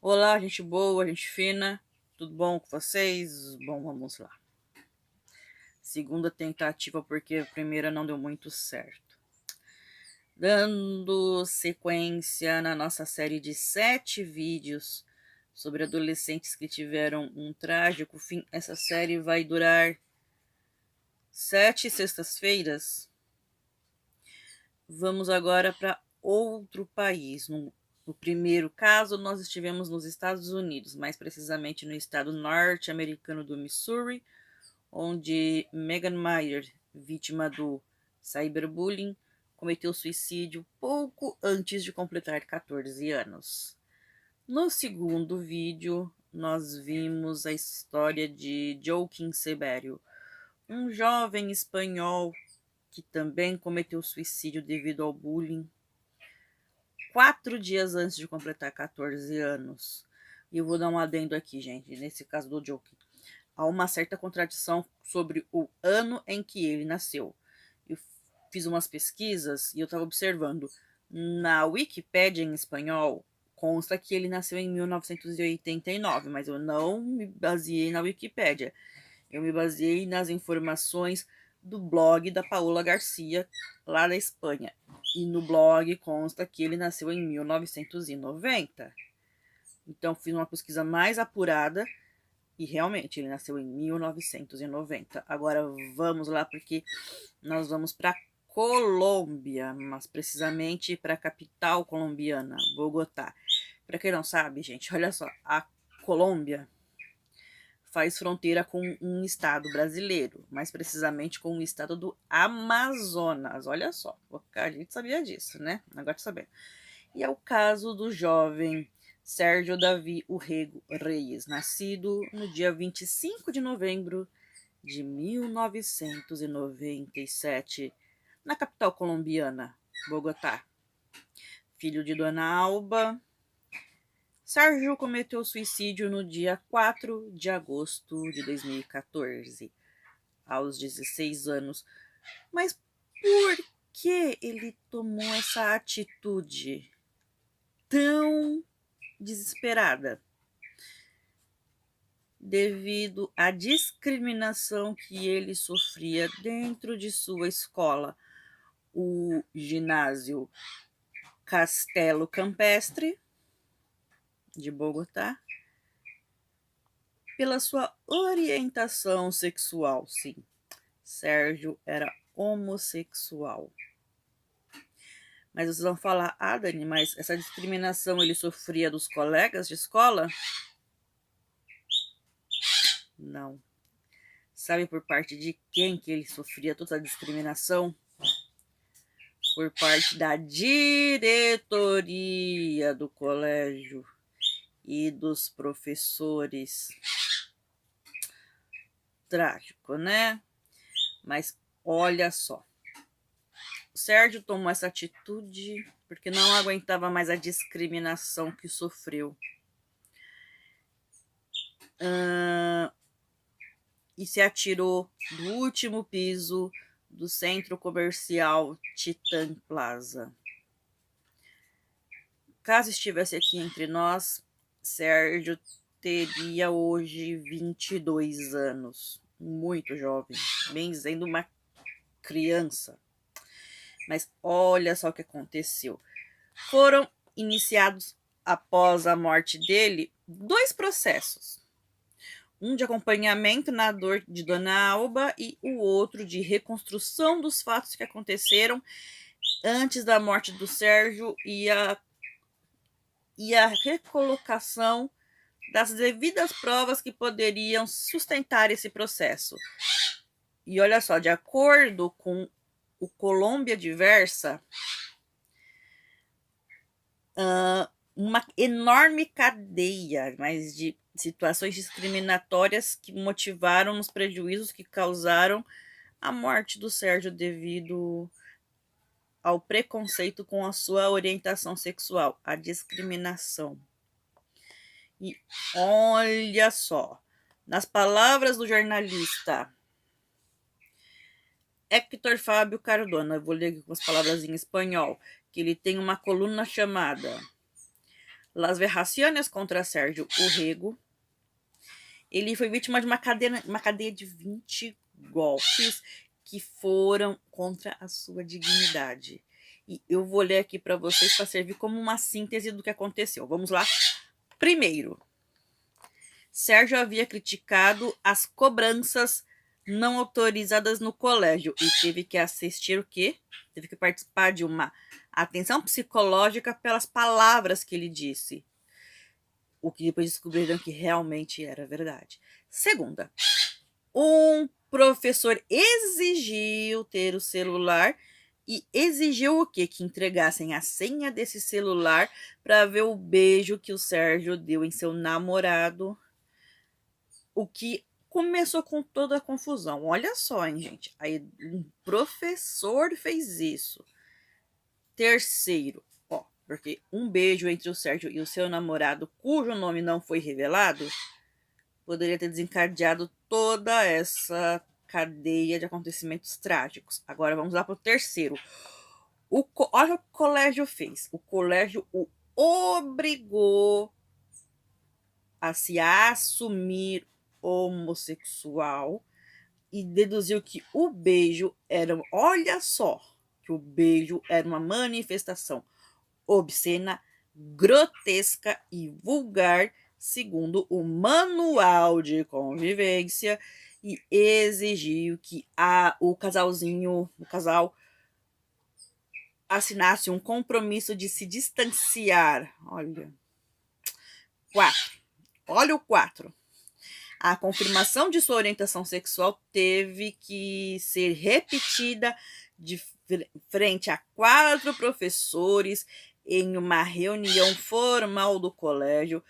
Olá, gente boa, gente fina, tudo bom com vocês? Bom, vamos lá. Segunda tentativa, porque a primeira não deu muito certo. Dando sequência na nossa série de 7 vídeos sobre adolescentes que tiveram um trágico fim, essa série vai durar 7 sextas-feiras. Vamos agora para outro país. No primeiro caso, nós estivemos nos Estados Unidos, mais precisamente no estado norte-americano do Missouri, onde Megan Meier, vítima do cyberbullying, cometeu suicídio pouco antes de completar 14 anos. No segundo vídeo, nós vimos a história de Joaquim Sebério, um jovem espanhol que também cometeu suicídio devido ao bullying 4 dias antes de completar 14 anos. E eu vou dar um adendo aqui, gente, nesse caso do Joaquim. Há uma certa contradição sobre o ano em que ele nasceu. Eu fiz umas pesquisas e eu estava observando. Na Wikipédia em espanhol, consta que ele nasceu em 1989, mas eu não me baseei na Wikipédia. Eu me baseei nas informações do blog da Paola Garcia, lá da Espanha. E no blog consta que ele nasceu em 1990. Então, fiz uma pesquisa mais apurada e realmente ele nasceu em 1990. Agora vamos lá, porque nós vamos para Colômbia, mas precisamente para a capital colombiana, Bogotá. Para quem não sabe, gente, olha só, a Colômbia faz fronteira com um estado brasileiro, mais precisamente com o estado do Amazonas. Olha só, a gente sabia disso, né? Agora tá sabendo. E é o caso do jovem Sérgio Davi Urrego Reis, nascido no dia 25 de novembro de 1997, na capital colombiana, Bogotá. Filho de Dona Alba, Sérgio cometeu suicídio no dia 4 de agosto de 2014, aos 16 anos. Mas por que ele tomou essa atitude tão desesperada? Devido à discriminação que ele sofria dentro de sua escola, o ginásio Castelo Campestre de Bogotá, pela sua orientação sexual. Sim, Sérgio era homossexual. Mas vocês vão falar, Dani, mas essa discriminação ele sofria dos colegas de escola? Não. Sabe por parte de quem que ele sofria toda a discriminação? Por parte da diretoria do colégio e dos professores. Trágico, né? Mas olha só. O Sérgio tomou essa atitude porque não aguentava mais a discriminação que sofreu. E se atirou do último piso do centro comercial Titan Plaza. Caso estivesse aqui entre nós, Sérgio teria hoje 22 anos. Muito jovem, bem dizendo uma criança. Mas olha só o que aconteceu. Foram iniciados, após a morte dele, 2 processos. Um de acompanhamento na dor de Dona Alba e o outro de reconstrução dos fatos que aconteceram antes da morte do Sérgio e a recolocação das devidas provas que poderiam sustentar esse processo. E olha só, de acordo com o Colômbia Diversa, uma enorme cadeia, mas de situações discriminatórias que motivaram os prejuízos que causaram a morte do Sérgio devido ao preconceito com a sua orientação sexual, a discriminação. E olha só, nas palavras do jornalista Héctor Fábio Cardona, eu vou ler com as palavras em espanhol, que ele tem uma coluna chamada Las Verraciones contra Sérgio Urrego. Ele foi vítima de uma cadeia de 20 golpes que foram contra a sua dignidade. E eu vou ler aqui para vocês para servir como uma síntese do que aconteceu. Vamos lá. Primeiro, Sérgio havia criticado as cobranças não autorizadas no colégio e teve que assistir o quê? Teve que participar de uma atenção psicológica pelas palavras que ele disse. O que depois descobriram que realmente era verdade. Segunda, um professor exigiu ter o celular e exigiu o quê? Que entregassem a senha desse celular para ver o beijo que o Sérgio deu em seu namorado. O que começou com toda a confusão. Olha só, hein, gente. Aí um professor fez isso. Terceiro, porque um beijo entre o Sérgio e o seu namorado, cujo nome não foi revelado, poderia ter desencadeado toda essa cadeia de acontecimentos trágicos. Agora vamos lá para o terceiro. Olha o que o colégio fez. O colégio o obrigou a se assumir homossexual e deduziu que o beijo era, olha só, que o beijo era uma manifestação obscena, grotesca e vulgar, segundo o manual de convivência, e exigiu que o casal assinasse um compromisso de se distanciar. Olha. 4. Olha o 4. A confirmação de sua orientação sexual teve que ser repetida de frente a 4 professores em uma reunião formal do colégio.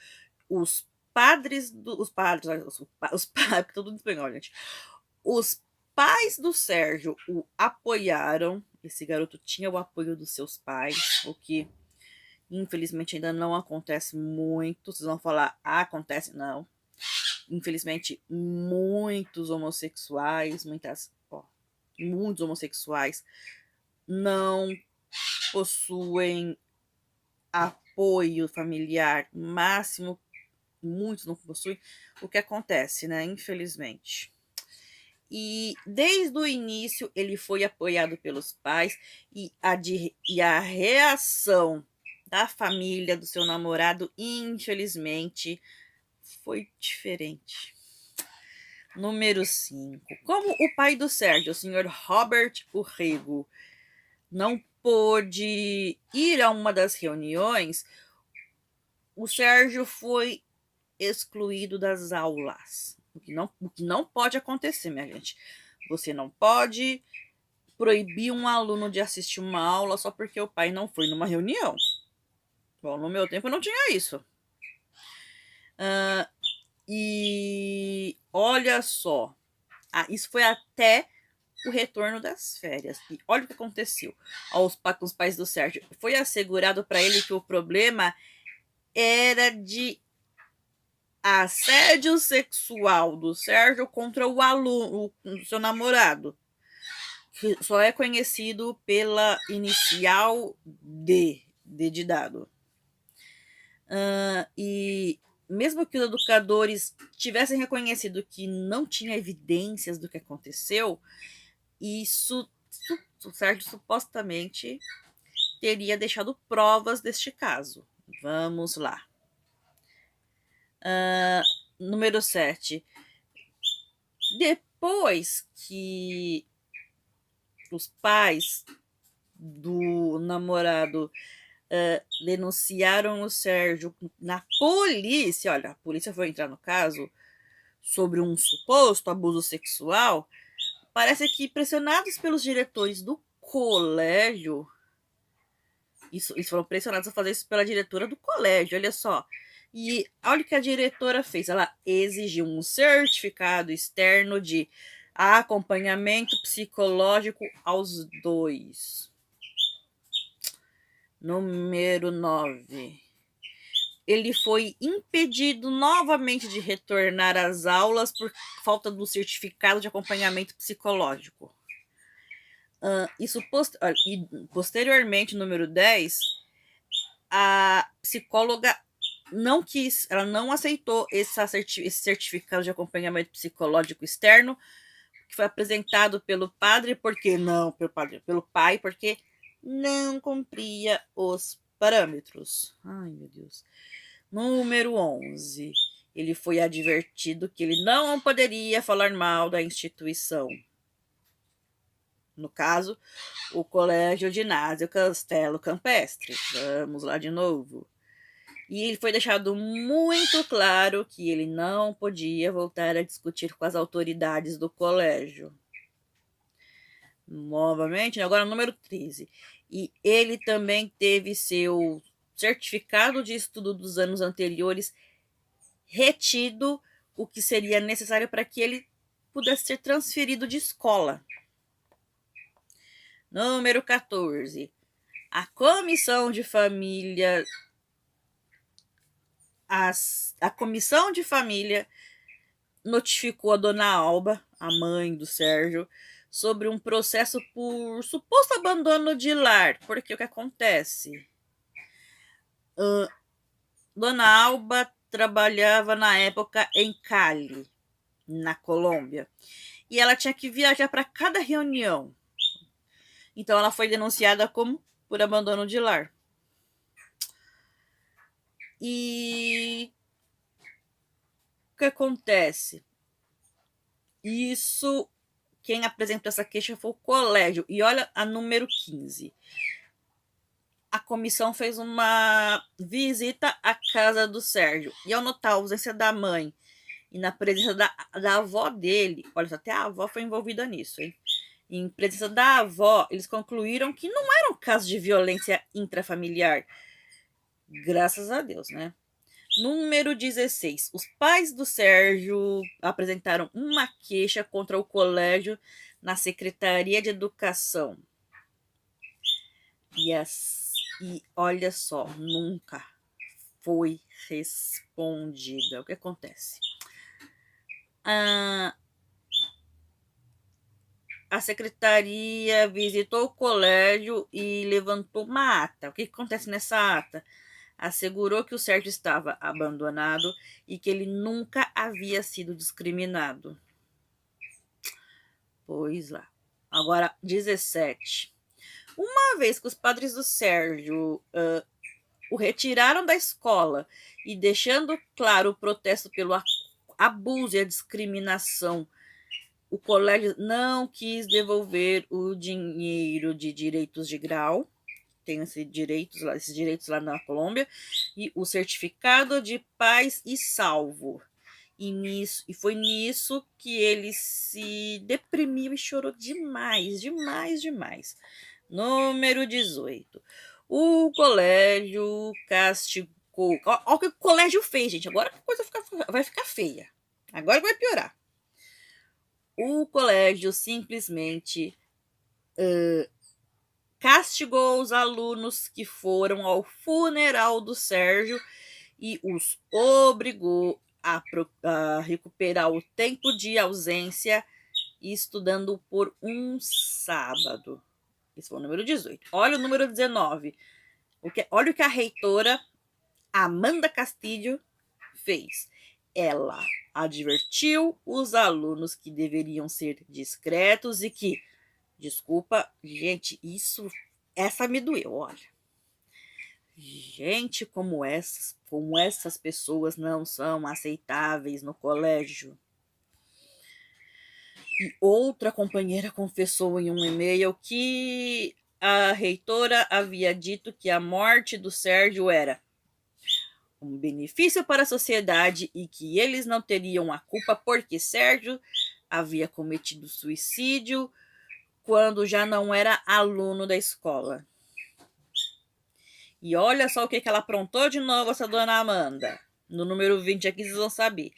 Os pais do Sérgio o apoiaram. Esse garoto tinha o apoio dos seus pais, o que infelizmente ainda não acontece muito. Vocês vão falar, acontece? Não. Infelizmente, muitos homossexuais não possuem apoio familiar. Máximo, muitos não possuem. O que acontece, né? Infelizmente. E desde o início ele foi apoiado pelos pais e a reação da família do seu namorado, infelizmente, foi diferente. Número 5. Como o pai do Sérgio, o senhor Robert Urrego, não pôde ir a uma das reuniões, o Sérgio foi excluído das aulas. O que não pode acontecer, minha gente. Você não pode proibir um aluno de assistir uma aula só porque o pai não foi numa reunião. Bom, no meu tempo não tinha isso. E olha só, isso foi até o retorno das férias. E olha o que aconteceu com os pais do Sérgio. Foi assegurado para ele que o problema era de assédio sexual do Sérgio contra o aluno, o seu namorado, que só é conhecido pela inicial D de dado. E mesmo que os educadores tivessem reconhecido que não tinha evidências do que aconteceu, o Sérgio supostamente teria deixado provas deste caso. Vamos lá. Número 7. Depois que os pais do namorado denunciaram o Sérgio na polícia, olha, a polícia foi entrar no caso sobre um suposto abuso sexual, parece que pressionados pelos diretores do colégio, eles foram pressionados a fazer isso pela diretora do colégio, olha só. E olha o que a diretora fez, ela exigiu um certificado externo de acompanhamento psicológico aos 2. Número 9. Ele foi impedido novamente de retornar às aulas por falta do certificado de acompanhamento psicológico. Posteriormente, número 10, a psicóloga não quis, ela não aceitou esse certificado de acompanhamento psicológico externo que foi apresentado pelo padre, porque não, pelo pai, porque não cumpria os parâmetros. Ai, meu Deus. Número 11. Ele foi advertido que ele não poderia falar mal da instituição. No caso, o Colégio Ginásio Castelo Campestre. Vamos lá de novo. E ele foi deixado muito claro que ele não podia voltar a discutir com as autoridades do colégio. Novamente, agora número 13. E ele também teve seu certificado de estudo dos anos anteriores retido, o que seria necessário para que ele pudesse ser transferido de escola. Número 14. A comissão de família a comissão de família notificou a dona Alba, a mãe do Sérgio, sobre um processo por suposto abandono de lar. Porque o que acontece? Dona Alba trabalhava na época em Cali, na Colômbia, e ela tinha que viajar para cada reunião. Então ela foi denunciada como por abandono de lar. E o que acontece? Isso, quem apresentou essa queixa foi o colégio. E olha a número 15. A comissão fez uma visita à casa do Sérgio. E ao notar a ausência da mãe e na presença da avó dele, olha, até a avó foi envolvida nisso, hein? Em presença da avó, eles concluíram que não era um caso de violência intrafamiliar. Graças a Deus, né? Número 16. Os pais do Sérgio apresentaram uma queixa contra o colégio na Secretaria de Educação. E olha só, nunca foi respondida. O que acontece? A secretaria visitou o colégio e levantou uma ata. O que acontece nessa ata? Assegurou que o Sérgio estava abandonado e que ele nunca havia sido discriminado. Pois lá. Agora, 17. Uma vez que os padres do Sérgio o retiraram da escola e deixando claro o protesto pelo abuso e a discriminação, o colégio não quis devolver o dinheiro de direitos de grau, tem esses direitos lá na Colômbia, e o certificado de paz e salvo. E foi nisso que ele se deprimiu e chorou demais, demais, demais. Número 18. O colégio castigou. Olha o que o colégio fez, gente. Agora a coisa vai ficar feia. Agora vai piorar. O colégio simplesmente castigou os alunos que foram ao funeral do Sérgio e os obrigou a recuperar o tempo de ausência estudando por um sábado. Esse foi o número 18. Olha o número 19. Olha o que a reitora Amanda Castillo fez. Ela advertiu os alunos que deveriam ser discretos e que, desculpa, gente, essa me doeu, olha. Gente como essas pessoas não são aceitáveis no colégio. E outra companheira confessou em um e-mail que a reitora havia dito que a morte do Sérgio era um benefício para a sociedade e que eles não teriam a culpa porque Sérgio havia cometido suicídio quando já não era aluno da escola. E olha só o que ela aprontou de novo, essa dona Amanda. No número 20 aqui vocês vão saber.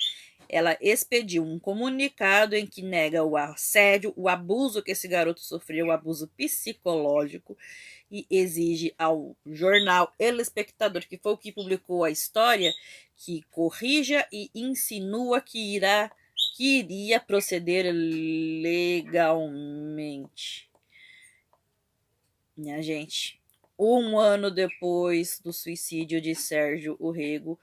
Ela expediu um comunicado em que nega o assédio, o abuso que esse garoto sofreu, o abuso psicológico, e exige ao jornal El Espectador, que foi o que publicou a história, que corrija e insinua que iria proceder legalmente. Minha gente, Um ano depois do suicídio de Sérgio Orrego,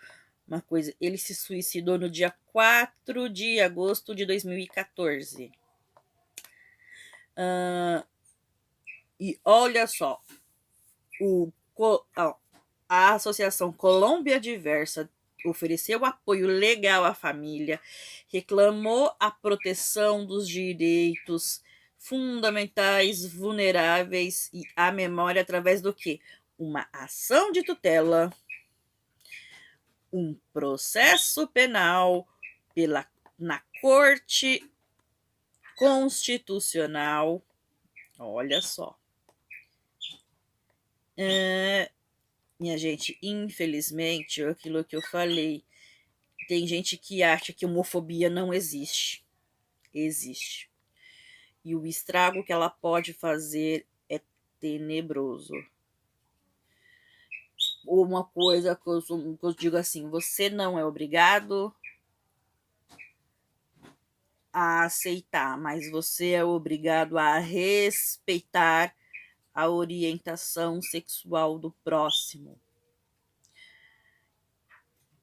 uma coisa, ele se suicidou no dia 4 de agosto de 2014. E olha só, a Associação Colômbia Diversa ofereceu apoio legal à família, reclamou a proteção dos direitos fundamentais vulneráveis e à memória através do quê? Uma ação de tutela, um processo penal na Corte Constitucional. Olha só. Minha gente, infelizmente, aquilo que eu falei, tem gente que acha que homofobia não existe. Existe. E o estrago que ela pode fazer é tenebroso. Uma coisa que eu digo assim, você não é obrigado a aceitar, mas você é obrigado a respeitar a orientação sexual do próximo.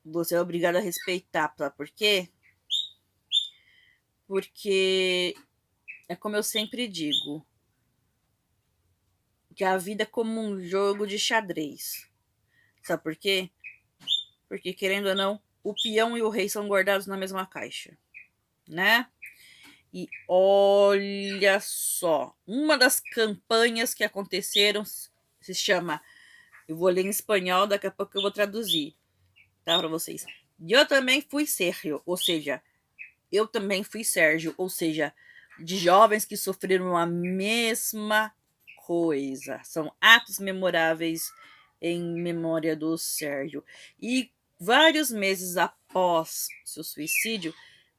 Você é obrigado a respeitar, sabe por quê? Porque é como eu sempre digo, que a vida é como um jogo de xadrez. Sabe por quê? Porque, querendo ou não, o peão e o rei são guardados na mesma caixa, né? E olha só, uma das campanhas que aconteceram se chama, eu vou ler em espanhol, daqui a pouco eu vou traduzir, tá, para vocês. Eu também fui Sérgio, ou seja, eu também fui Sérgio, ou seja, de jovens que sofreram a mesma coisa. São atos memoráveis em memória do Sérgio. E vários meses após seu suicídio,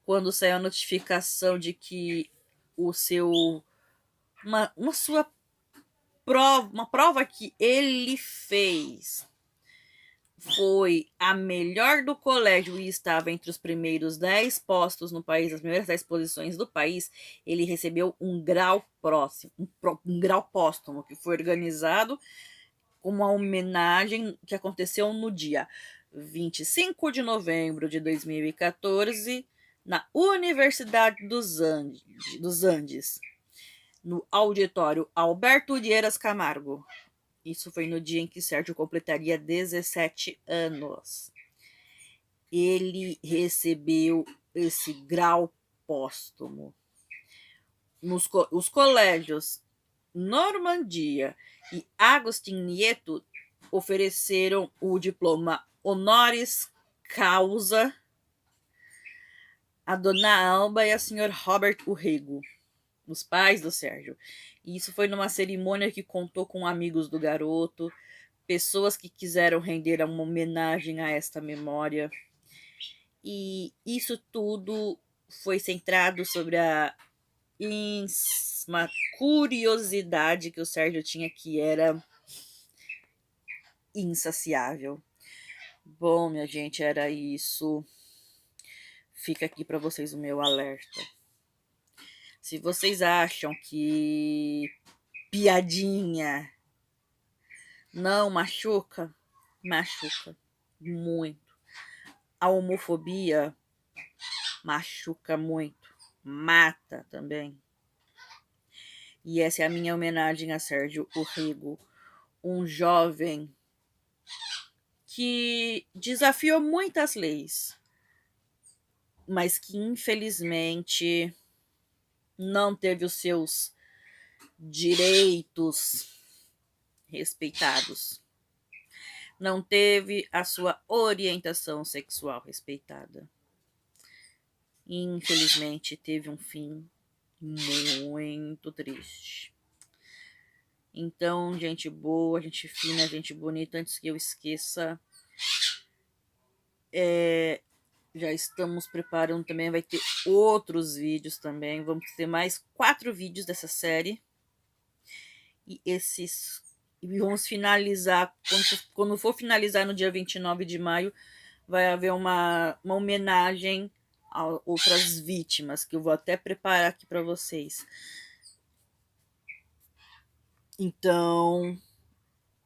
quando saiu a notificação de que o seu uma sua prova, uma prova que ele fez foi a melhor do colégio e estava entre os primeiros 10 postos no país, as primeiras 10 posições do país, ele recebeu um grau próximo, um grau póstumo, que foi organizado como uma homenagem que aconteceu no dia 25 de novembro de 2014, na Universidade dos Andes, no auditório Alberto Dias Camargo. Isso foi no dia em que Sérgio completaria 17 anos. Ele recebeu esse grau póstumo. Os colégios Normandia e Agustín Nieto ofereceram o diploma honoris causa a dona Alba e a senhor Robert Orrego, os pais do Sérgio. E isso foi numa cerimônia que contou com amigos do garoto, pessoas que quiseram render uma homenagem a esta memória. E isso tudo foi centrado sobre uma curiosidade que o Sérgio tinha, que era insaciável. Bom, minha gente, era isso. Fica aqui para vocês o meu alerta. Se vocês acham que piadinha não machuca, machuca muito. A homofobia machuca muito, mata também. E essa é a minha homenagem a Sérgio Orrego, um jovem que desafiou muitas leis, mas que infelizmente não teve os seus direitos respeitados. Não teve a sua orientação sexual respeitada. Infelizmente, teve um fim muito triste. Então, gente boa, gente fina, gente bonita, antes que eu esqueça, já estamos preparando também, vai ter outros vídeos também, vamos ter mais 4 vídeos dessa série. E vamos finalizar, quando for finalizar no dia 29 de maio, vai haver uma homenagem a outras vítimas, que eu vou até preparar aqui para vocês. Então,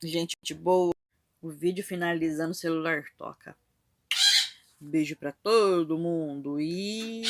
Gente boa, o vídeo finalizando, o celular toca. Beijo pra todo mundo e